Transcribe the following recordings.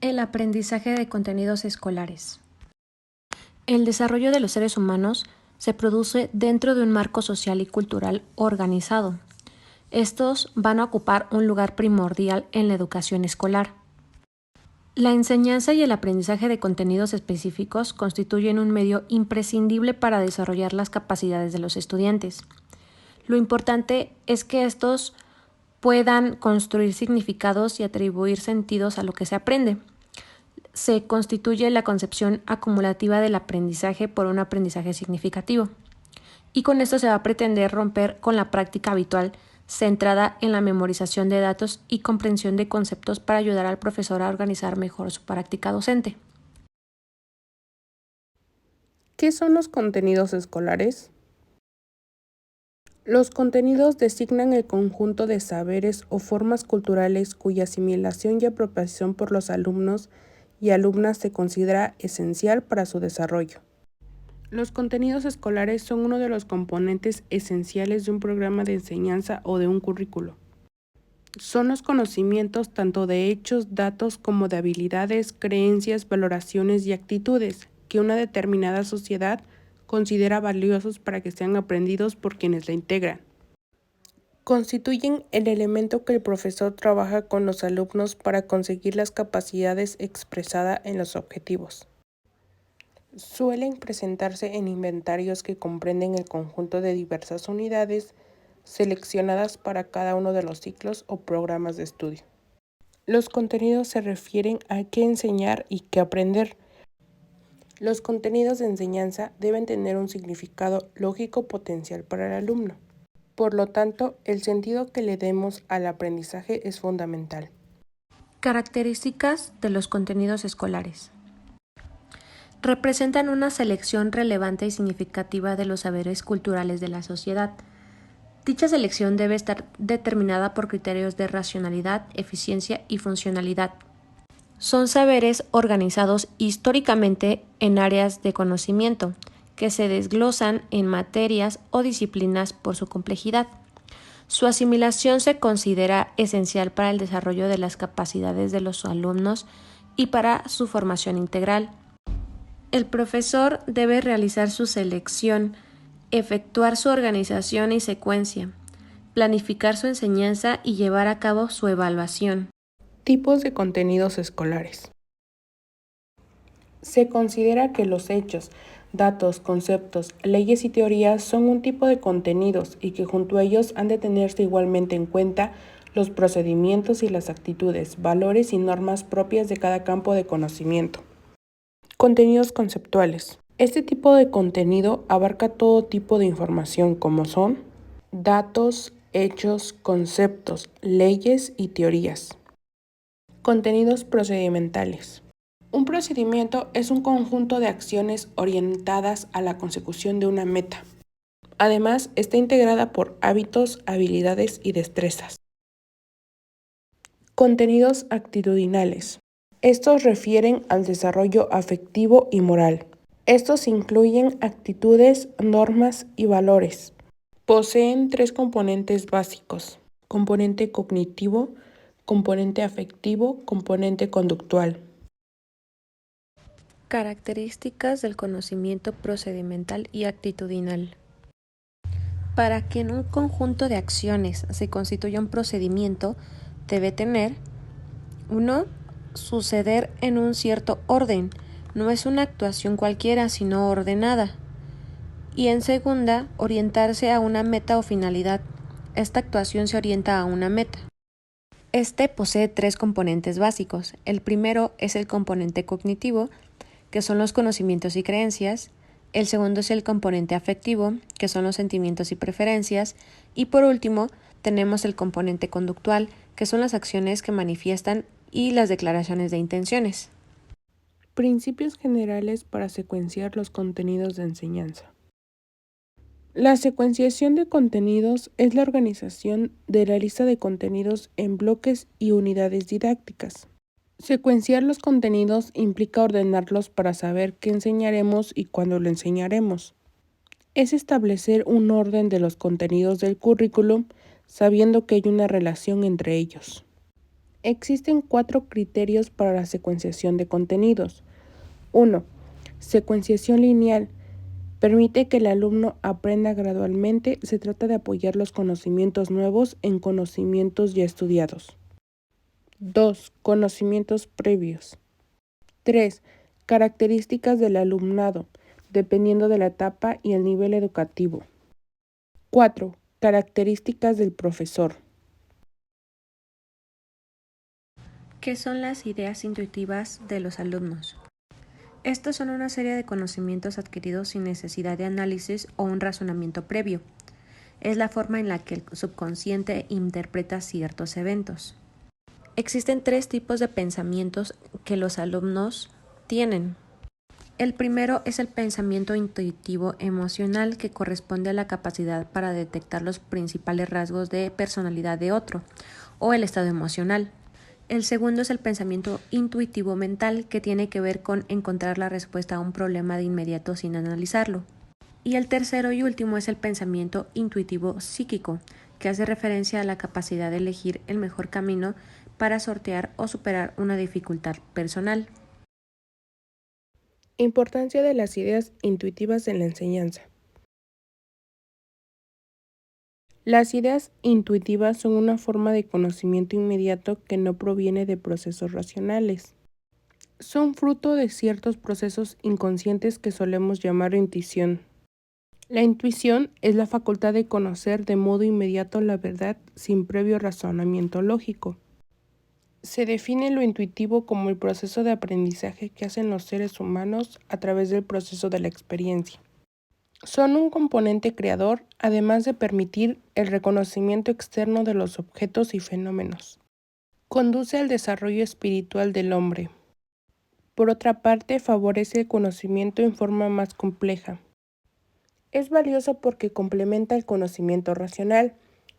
El aprendizaje de contenidos escolares. El desarrollo de los seres humanos se produce dentro de un marco social y cultural organizado. Estos van a ocupar un lugar primordial en la educación escolar. La enseñanza y el aprendizaje de contenidos específicos constituyen un medio imprescindible para desarrollar las capacidades de los estudiantes. Lo importante es que estos puedan construir significados y atribuir sentidos a lo que se aprende. Se constituye la concepción acumulativa del aprendizaje por un aprendizaje significativo. Y con esto se va a pretender romper con la práctica habitual centrada en la memorización de datos y comprensión de conceptos para ayudar al profesor a organizar mejor su práctica docente. ¿Qué son los contenidos escolares? Los contenidos designan el conjunto de saberes o formas culturales cuya asimilación y apropiación por los alumnos y alumnas se considera esencial para su desarrollo. Los contenidos escolares son uno de los componentes esenciales de un programa de enseñanza o de un currículo. Son los conocimientos tanto de hechos, datos, como de habilidades, creencias, valoraciones y actitudes que una determinada sociedad considera valiosos para que sean aprendidos por quienes la integran. Constituyen el elemento que el profesor trabaja con los alumnos para conseguir las capacidades expresadas en los objetivos. Suelen presentarse en inventarios que comprenden el conjunto de diversas unidades seleccionadas para cada uno de los ciclos o programas de estudio. Los contenidos se refieren a qué enseñar y qué aprender. Los contenidos de enseñanza deben tener un significado lógico potencial para el alumno. Por lo tanto, el sentido que le demos al aprendizaje es fundamental. Características de los contenidos escolares. Representan una selección relevante y significativa de los saberes culturales de la sociedad. Dicha selección debe estar determinada por criterios de racionalidad, eficiencia y funcionalidad. Son saberes organizados históricamente en áreas de conocimiento, que se desglosan en materias o disciplinas por su complejidad. Su asimilación se considera esencial para el desarrollo de las capacidades de los alumnos y para su formación integral. El profesor debe realizar su selección, efectuar su organización y secuencia, planificar su enseñanza y llevar a cabo su evaluación. Tipos de contenidos escolares. Se considera que los hechos, datos, conceptos, leyes y teorías son un tipo de contenidos y que junto a ellos han de tenerse igualmente en cuenta los procedimientos y las actitudes, valores y normas propias de cada campo de conocimiento. Contenidos conceptuales. Este tipo de contenido abarca todo tipo de información como son datos, hechos, conceptos, leyes y teorías. Contenidos procedimentales. Un procedimiento es un conjunto de acciones orientadas a la consecución de una meta. Además, está integrada por hábitos, habilidades y destrezas. Contenidos actitudinales. Estos refieren al desarrollo afectivo y moral. Estos incluyen actitudes, normas y valores. Poseen 3 componentes básicos: componente cognitivo, componente afectivo, componente conductual. Características del conocimiento procedimental y actitudinal. Para que en un conjunto de acciones se constituya un procedimiento, debe tener 1. Suceder en un cierto orden. No es una actuación cualquiera, sino ordenada. Y en segunda, orientarse a una meta o finalidad. Esta actuación se orienta a una meta. Este posee 3 componentes básicos. El primero es el componente cognitivo, que son los conocimientos y creencias. El segundo es el componente afectivo, que son los sentimientos y preferencias. Y por último, tenemos el componente conductual, que son las acciones que manifiestan y las declaraciones de intenciones. Principios generales para secuenciar los contenidos de enseñanza. La secuenciación de contenidos es la organización de la lista de contenidos en bloques y unidades didácticas. Secuenciar los contenidos implica ordenarlos para saber qué enseñaremos y cuándo lo enseñaremos. Es establecer un orden de los contenidos del currículum sabiendo que hay una relación entre ellos. Existen 4 criterios para la secuenciación de contenidos. 1. Secuenciación lineal. Permite que el alumno aprenda gradualmente. Se trata de apoyar los conocimientos nuevos en conocimientos ya estudiados. 2. Conocimientos previos. 3. Características del alumnado, dependiendo de la etapa y el nivel educativo. 4. Características del profesor. ¿Qué son las ideas intuitivas de los alumnos? Estos son una serie de conocimientos adquiridos sin necesidad de análisis o un razonamiento previo. Es la forma en la que el subconsciente interpreta ciertos eventos. Existen 3 tipos de pensamientos que los alumnos tienen. El primero es el pensamiento intuitivo emocional, que corresponde a la capacidad para detectar los principales rasgos de personalidad de otro o el estado emocional. El segundo es el pensamiento intuitivo mental, que tiene que ver con encontrar la respuesta a un problema de inmediato sin analizarlo. Y el tercero y último es el pensamiento intuitivo psíquico, que hace referencia a la capacidad de elegir el mejor camino para sortear o superar una dificultad personal. Importancia de las ideas intuitivas en la enseñanza. Las ideas intuitivas son una forma de conocimiento inmediato que no proviene de procesos racionales. Son fruto de ciertos procesos inconscientes que solemos llamar intuición. La intuición es la facultad de conocer de modo inmediato la verdad sin previo razonamiento lógico. Se define lo intuitivo como el proceso de aprendizaje que hacen los seres humanos a través del proceso de la experiencia. Son un componente creador, además de permitir el reconocimiento externo de los objetos y fenómenos. Conduce al desarrollo espiritual del hombre. Por otra parte, favorece el conocimiento en forma más compleja. Es valioso porque complementa el conocimiento racional,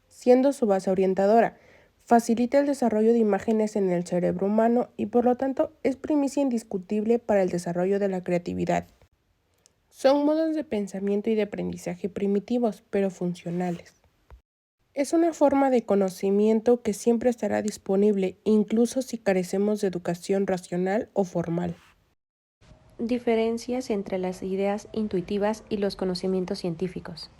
siendo su base orientadora. Facilita el desarrollo de imágenes en el cerebro humano y por lo tanto es primicia indiscutible para el desarrollo de la creatividad. Son modos de pensamiento y de aprendizaje primitivos, pero funcionales. Es una forma de conocimiento que siempre estará disponible, incluso si carecemos de educación racional o formal. Diferencias entre las ideas intuitivas y los conocimientos científicos.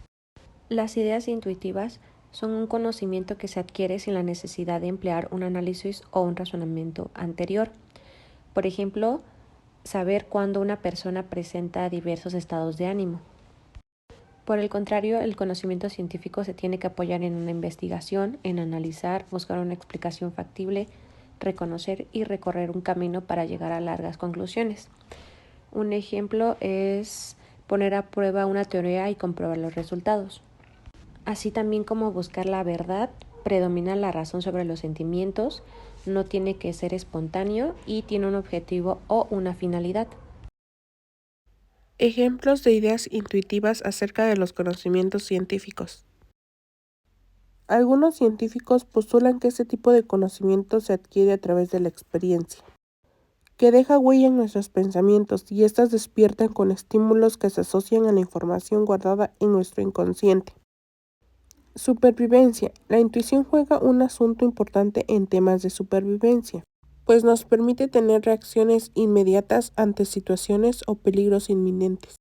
Las ideas intuitivas son un conocimiento que se adquiere sin la necesidad de emplear un análisis o un razonamiento anterior. Por ejemplo, saber cuándo una persona presenta diversos estados de ánimo. Por el contrario, el conocimiento científico se tiene que apoyar en una investigación, en analizar, buscar una explicación factible, reconocer y recorrer un camino para llegar a largas conclusiones. Un ejemplo es poner a prueba una teoría y comprobar los resultados. Así también como buscar la verdad, predomina la razón sobre los sentimientos, no tiene que ser espontáneo y tiene un objetivo o una finalidad. Ejemplos de ideas intuitivas acerca de los conocimientos científicos. Algunos científicos postulan que este tipo de conocimiento se adquiere a través de la experiencia, que deja huella en nuestros pensamientos y éstas despiertan con estímulos que se asocian a la información guardada en nuestro inconsciente. Supervivencia. La intuición juega un asunto importante en temas de supervivencia, pues nos permite tener reacciones inmediatas ante situaciones o peligros inminentes.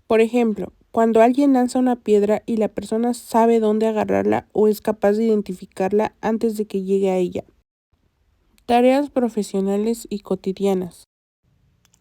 Por ejemplo, cuando alguien lanza una piedra y la persona sabe dónde agarrarla o es capaz de identificarla antes de que llegue a ella. Tareas profesionales y cotidianas.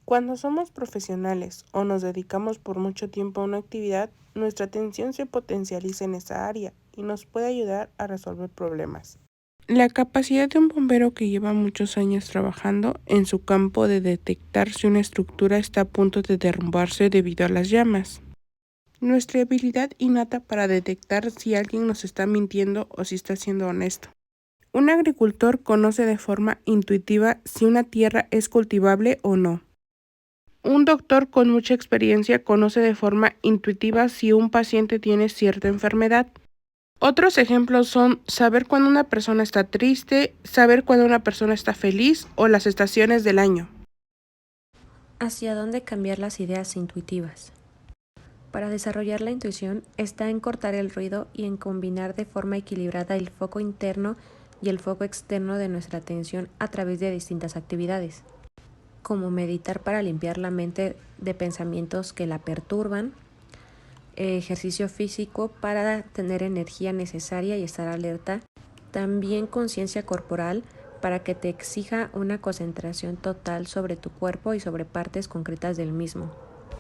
Cuando somos profesionales o nos dedicamos por mucho tiempo a una actividad, nuestra atención se potencializa en esa área y nos puede ayudar a resolver problemas. La capacidad de un bombero que lleva muchos años trabajando en su campo de detectar si una estructura está a punto de derrumbarse debido a las llamas. Nuestra habilidad innata para detectar si alguien nos está mintiendo o si está siendo honesto. Un agricultor conoce de forma intuitiva si una tierra es cultivable o no. Un doctor con mucha experiencia conoce de forma intuitiva si un paciente tiene cierta enfermedad. Otros ejemplos son saber cuando una persona está triste, saber cuando una persona está feliz o las estaciones del año. ¿Hacia dónde cambiar las ideas intuitivas? Para desarrollar la intuición está en cortar el ruido y en combinar de forma equilibrada el foco interno y el foco externo de nuestra atención a través de distintas actividades, como meditar para limpiar la mente de pensamientos que la perturban, ejercicio físico para tener energía necesaria y estar alerta, también conciencia corporal para que te exija una concentración total sobre tu cuerpo y sobre partes concretas del mismo.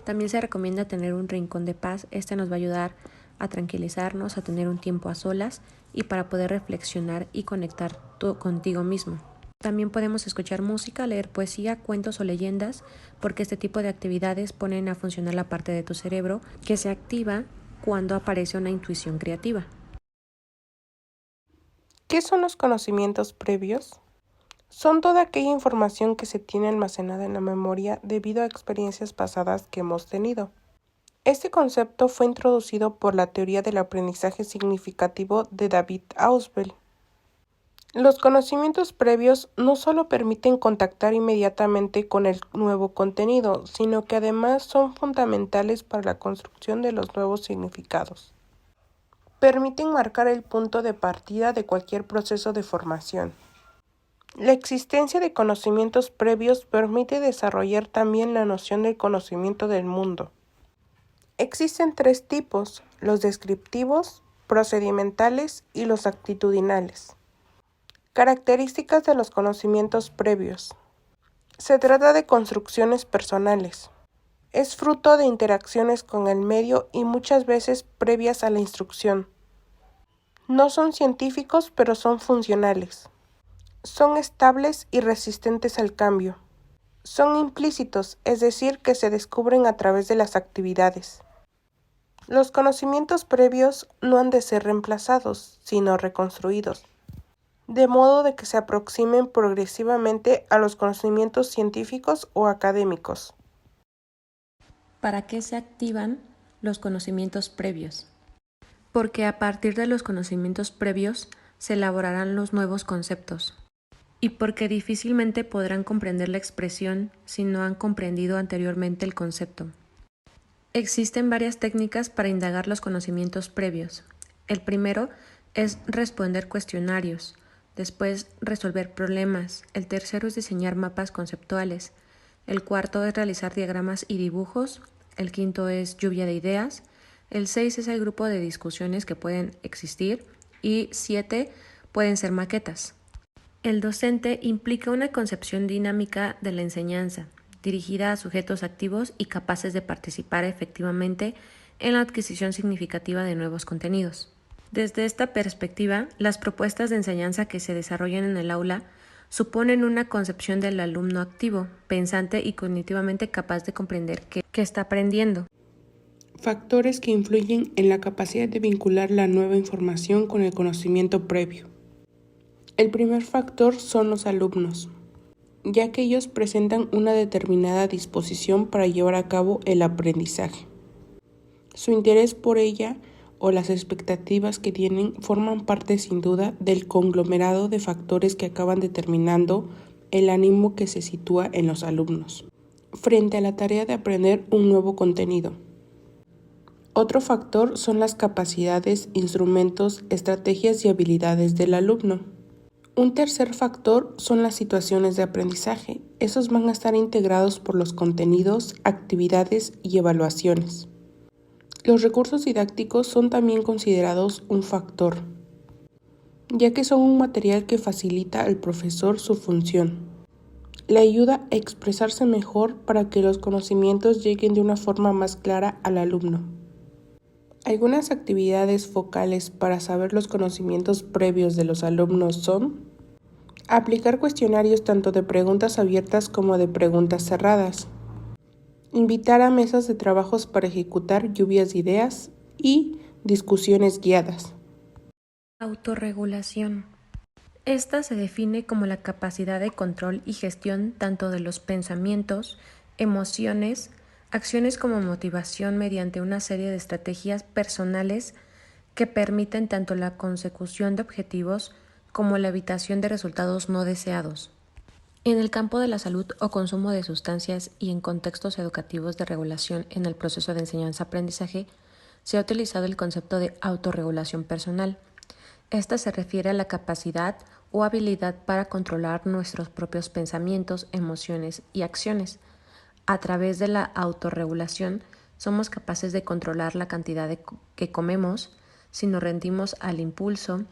También se recomienda tener un rincón de paz. Este nos va a ayudar a tranquilizarnos, a tener un tiempo a solas y para poder reflexionar y conectar contigo mismo. También podemos escuchar música, leer poesía, cuentos o leyendas, porque este tipo de actividades ponen a funcionar la parte de tu cerebro que se activa cuando aparece una intuición creativa. ¿Qué son los conocimientos previos? Son toda aquella información que se tiene almacenada en la memoria debido a experiencias pasadas que hemos tenido. Este concepto fue introducido por la teoría del aprendizaje significativo de David Ausubel. Los conocimientos previos no solo permiten contactar inmediatamente con el nuevo contenido, sino que además son fundamentales para la construcción de los nuevos significados. Permiten marcar el punto de partida de cualquier proceso de formación. La existencia de conocimientos previos permite desarrollar también la noción del conocimiento del mundo. Existen 3 tipos: los descriptivos, procedimentales y los actitudinales. Características de los conocimientos previos. Se trata de construcciones personales. Es fruto de interacciones con el medio y muchas veces previas a la instrucción. No son científicos, pero son funcionales. Son estables y resistentes al cambio. Son implícitos, es decir, que se descubren a través de las actividades. Los conocimientos previos no han de ser reemplazados, sino reconstruidos, de modo de que se aproximen progresivamente a los conocimientos científicos o académicos. ¿Para qué se activan los conocimientos previos? Porque a partir de los conocimientos previos se elaborarán los nuevos conceptos, y porque difícilmente podrán comprender la expresión si no han comprendido anteriormente el concepto. Existen varias técnicas para indagar los conocimientos previos. El primero es responder cuestionarios, después resolver problemas, el tercero es diseñar mapas conceptuales, el cuarto es realizar diagramas y dibujos, el quinto es lluvia de ideas, el 6 es el grupo de discusiones que pueden existir y 7 pueden ser maquetas. El docente implica una concepción dinámica de la enseñanza, dirigida a sujetos activos y capaces de participar efectivamente en la adquisición significativa de nuevos contenidos. Desde esta perspectiva, las propuestas de enseñanza que se desarrollan en el aula suponen una concepción del alumno activo, pensante y cognitivamente capaz de comprender qué está aprendiendo. Factores que influyen en la capacidad de vincular la nueva información con el conocimiento previo. El primer factor son los alumnos, ya que ellos presentan una determinada disposición para llevar a cabo el aprendizaje. Su interés por ella o las expectativas que tienen forman parte sin duda del conglomerado de factores que acaban determinando el ánimo que se sitúa en los alumnos frente a la tarea de aprender un nuevo contenido. Otro factor son las capacidades, instrumentos, estrategias y habilidades del alumno. Un tercer factor son las situaciones de aprendizaje. Esos van a estar integrados por los contenidos, actividades y evaluaciones. Los recursos didácticos son también considerados un factor, ya que son un material que facilita al profesor su función. Le ayuda a expresarse mejor para que los conocimientos lleguen de una forma más clara al alumno. Algunas actividades focales para saber los conocimientos previos de los alumnos son aplicar cuestionarios tanto de preguntas abiertas como de preguntas cerradas, invitar a mesas de trabajos para ejecutar lluvias de ideas y discusiones guiadas. Autorregulación. Esta se define como la capacidad de control y gestión tanto de los pensamientos, emociones, acciones como motivación mediante una serie de estrategias personales que permiten tanto la consecución de objetivos como la evitación de resultados no deseados. En el campo de la salud o consumo de sustancias y en contextos educativos de regulación en el proceso de enseñanza-aprendizaje, se ha utilizado el concepto de autorregulación personal. Esta se refiere a la capacidad o habilidad para controlar nuestros propios pensamientos, emociones y acciones. A través de la autorregulación, somos capaces de controlar la cantidad que comemos si nos rendimos al impulso,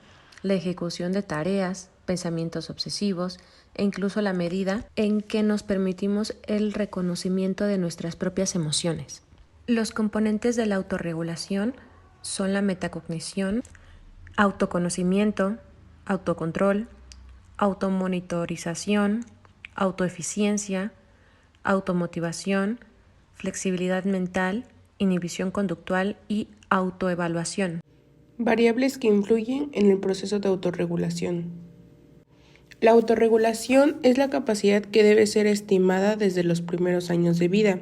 la ejecución de tareas, pensamientos obsesivos e incluso la medida en que nos permitimos el reconocimiento de nuestras propias emociones. Los componentes de la autorregulación son la metacognición, autoconocimiento, autocontrol, automonitorización, autoeficiencia, automotivación, flexibilidad mental, inhibición conductual y autoevaluación. Variables que influyen en el proceso de autorregulación. La autorregulación es la capacidad que debe ser estimada desde los primeros años de vida.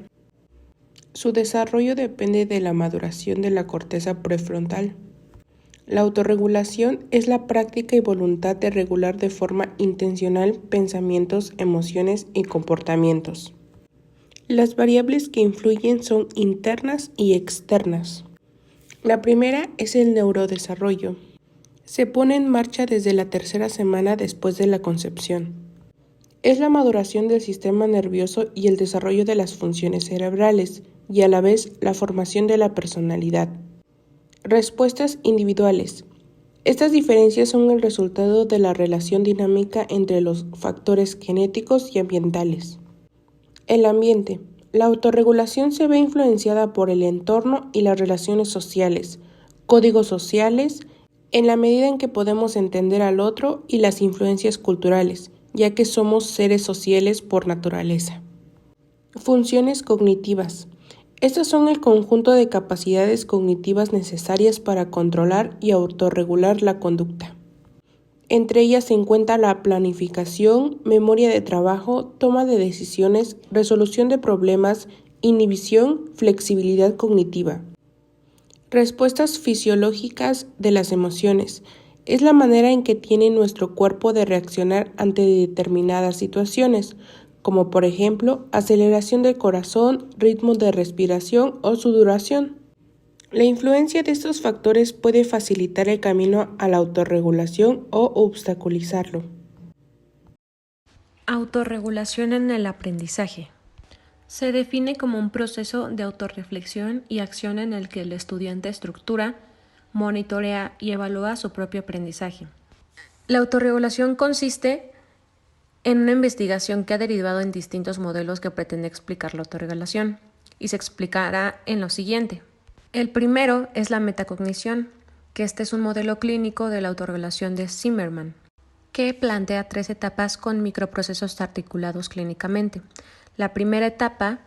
Su desarrollo depende de la maduración de la corteza prefrontal. La autorregulación es la práctica y voluntad de regular de forma intencional pensamientos, emociones y comportamientos. Las variables que influyen son internas y externas. La primera es el neurodesarrollo. Se pone en marcha desde la tercera semana después de la concepción. Es la maduración del sistema nervioso y el desarrollo de las funciones cerebrales, y a la vez la formación de la personalidad. Respuestas individuales. Estas diferencias son el resultado de la relación dinámica entre los factores genéticos y ambientales. El ambiente. La autorregulación se ve influenciada por el entorno y las relaciones sociales, códigos sociales, en la medida en que podemos entender al otro y las influencias culturales, ya que somos seres sociales por naturaleza. Funciones cognitivas. Estas son el conjunto de capacidades cognitivas necesarias para controlar y autorregular la conducta. Entre ellas se encuentra la planificación, memoria de trabajo, toma de decisiones, resolución de problemas, inhibición, flexibilidad cognitiva. Respuestas fisiológicas de las emociones. Es la manera en que tiene nuestro cuerpo de reaccionar ante determinadas situaciones, como por ejemplo aceleración del corazón, ritmo de respiración o sudoración. La influencia de estos factores puede facilitar el camino a la autorregulación o obstaculizarlo. Autorregulación en el aprendizaje. Se define como un proceso de autorreflexión y acción en el que el estudiante estructura, monitorea y evalúa su propio aprendizaje. La autorregulación consiste en una investigación que ha derivado en distintos modelos que pretende explicar la autorregulación, y se explicará en lo siguiente. El primero es la metacognición, que este es un modelo clínico de la autorregulación de Zimmerman, que plantea 3 etapas con microprocesos articulados clínicamente. La primera etapa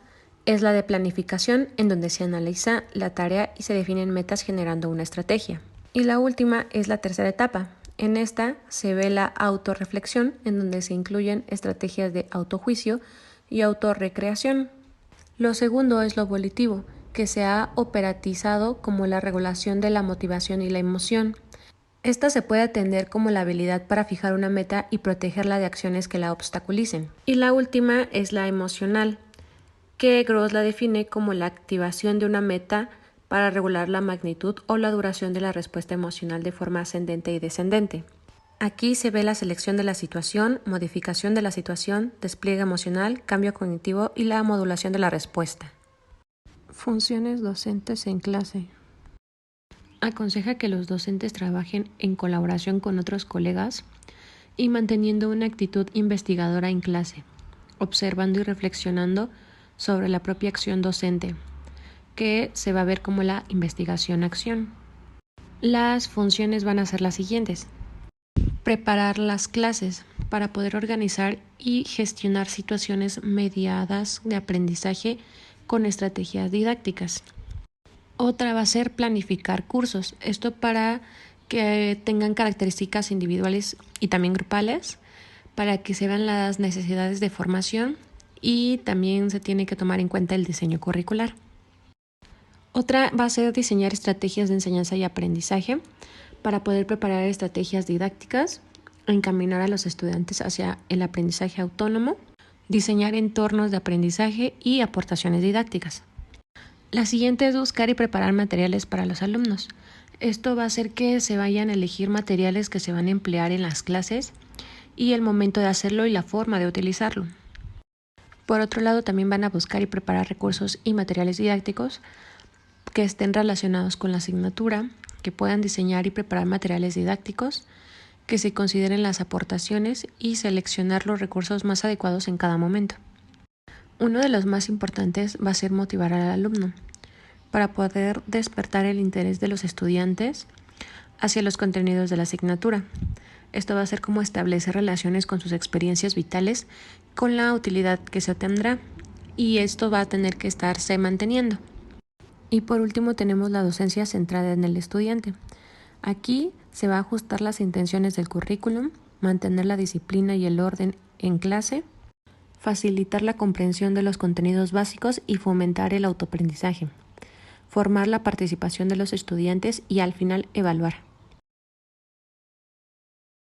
es la de planificación, en donde se analiza la tarea y se definen metas generando una estrategia. Y la última es la tercera etapa. En esta se ve la autorreflexión, en donde se incluyen estrategias de autojuicio y autorrecreación. Lo segundo es lo volitivo, que se ha operatizado como la regulación de la motivación y la emoción. Esta se puede atender como la habilidad para fijar una meta y protegerla de acciones que la obstaculicen. Y la última es la emocional, que Gross la define como la activación de una meta para regular la magnitud o la duración de la respuesta emocional de forma ascendente y descendente. Aquí se ve la selección de la situación, modificación de la situación, despliegue emocional, cambio cognitivo y la modulación de la respuesta. Funciones docentes en clase. Aconseja que los docentes trabajen en colaboración con otros colegas y manteniendo una actitud investigadora en clase, observando y reflexionando sobre la propia acción docente, que se va a ver como la investigación-acción. Las funciones van a ser las siguientes. Preparar las clases para poder organizar y gestionar situaciones mediadas de aprendizaje con estrategias didácticas. Otra va a ser planificar cursos, esto para que tengan características individuales y también grupales, para que se vean las necesidades de formación y también se tiene que tomar en cuenta el diseño curricular. Otra va a ser diseñar estrategias de enseñanza y aprendizaje para poder preparar estrategias didácticas, encaminar a los estudiantes hacia el aprendizaje autónomo, diseñar entornos de aprendizaje y aportaciones didácticas. La siguiente es buscar y preparar materiales para los alumnos. Esto va a hacer que se vayan a elegir materiales que se van a emplear en las clases y el momento de hacerlo y la forma de utilizarlo. Por otro lado, también van a buscar y preparar recursos y materiales didácticos que estén relacionados con la asignatura, que puedan diseñar y preparar materiales didácticos, que se consideren las aportaciones y seleccionar los recursos más adecuados en cada momento. Uno de los más importantes va a ser motivar al alumno para poder despertar el interés de los estudiantes hacia los contenidos de la asignatura. Esto va a ser como establecer relaciones con sus experiencias vitales con la utilidad que se obtendrá, y esto va a tener que estarse manteniendo. Y por último tenemos la docencia centrada en el estudiante. Aquí se va a ajustar las intenciones del currículum, mantener la disciplina y el orden en clase, facilitar la comprensión de los contenidos básicos y fomentar el autoaprendizaje, formar la participación de los estudiantes y al final evaluar.